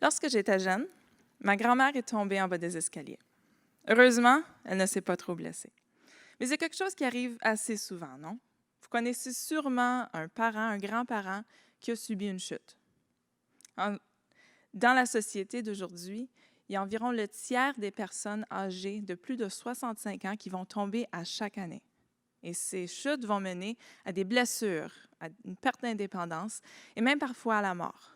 Lorsque j'étais jeune, ma grand-mère est tombée en bas des escaliers. Heureusement, elle ne s'est pas trop blessée. Mais c'est quelque chose qui arrive assez souvent, non? Vous connaissez sûrement un parent, un grand-parent qui a subi une chute. Dans la société d'aujourd'hui, il y a environ le tiers des personnes âgées de plus de 65 ans qui vont tomber à chaque année. Et ces chutes vont mener à des blessures, à une perte d'indépendance et même parfois à la mort.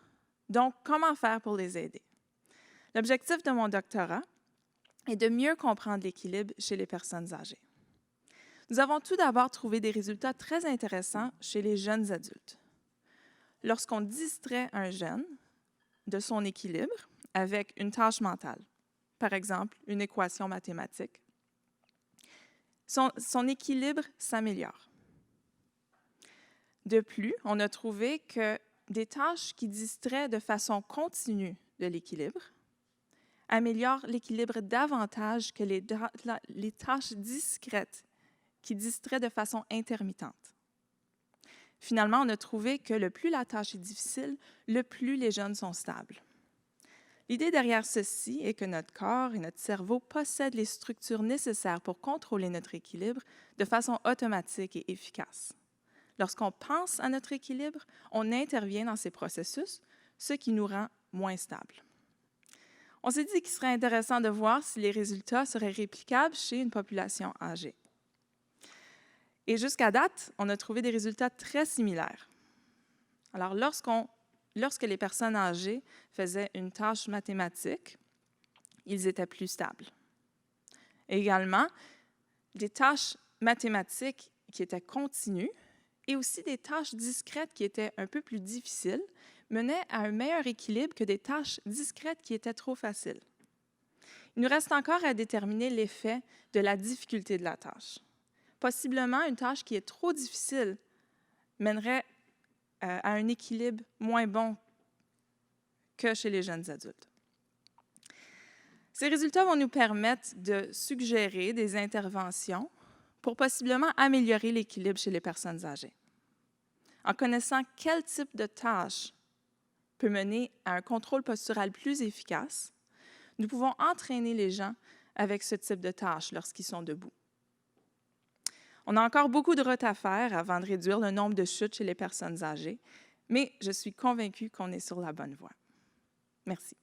Donc, comment faire pour les aider? L'objectif de mon doctorat est de mieux comprendre l'équilibre chez les personnes âgées. Nous avons tout d'abord trouvé des résultats très intéressants chez les jeunes adultes. Lorsqu'on distrait un jeune de son équilibre avec une tâche mentale, par exemple une équation mathématique, son équilibre s'améliore. De plus, on a trouvé que des tâches qui distraient de façon continue de l'équilibre améliorent l'équilibre davantage que les tâches discrètes qui distraient de façon intermittente. Finalement, on a trouvé que le plus la tâche est difficile, le plus les jeunes sont stables. L'idée derrière ceci est que notre corps et notre cerveau possèdent les structures nécessaires pour contrôler notre équilibre de façon automatique et efficace. Lorsqu'on pense à notre équilibre, on intervient dans ces processus, ce qui nous rend moins stables. On s'est dit qu'il serait intéressant de voir si les résultats seraient réplicables chez une population âgée. Et jusqu'à date, on a trouvé des résultats très similaires. Alors, lorsque les personnes âgées faisaient une tâche mathématique, ils étaient plus stables. Également, des tâches mathématiques qui étaient continues et aussi des tâches discrètes qui étaient un peu plus difficiles menaient à un meilleur équilibre que des tâches discrètes qui étaient trop faciles. Il nous reste encore à déterminer l'effet de la difficulté de la tâche. Possiblement, une tâche qui est trop difficile mènerait à un équilibre moins bon que chez les jeunes adultes. Ces résultats vont nous permettre de suggérer des interventions pour possiblement améliorer l'équilibre chez les personnes âgées. En connaissant quel type de tâche peut mener à un contrôle postural plus efficace, nous pouvons entraîner les gens avec ce type de tâche lorsqu'ils sont debout. On a encore beaucoup de route à faire avant de réduire le nombre de chutes chez les personnes âgées, mais je suis convaincue qu'on est sur la bonne voie. Merci.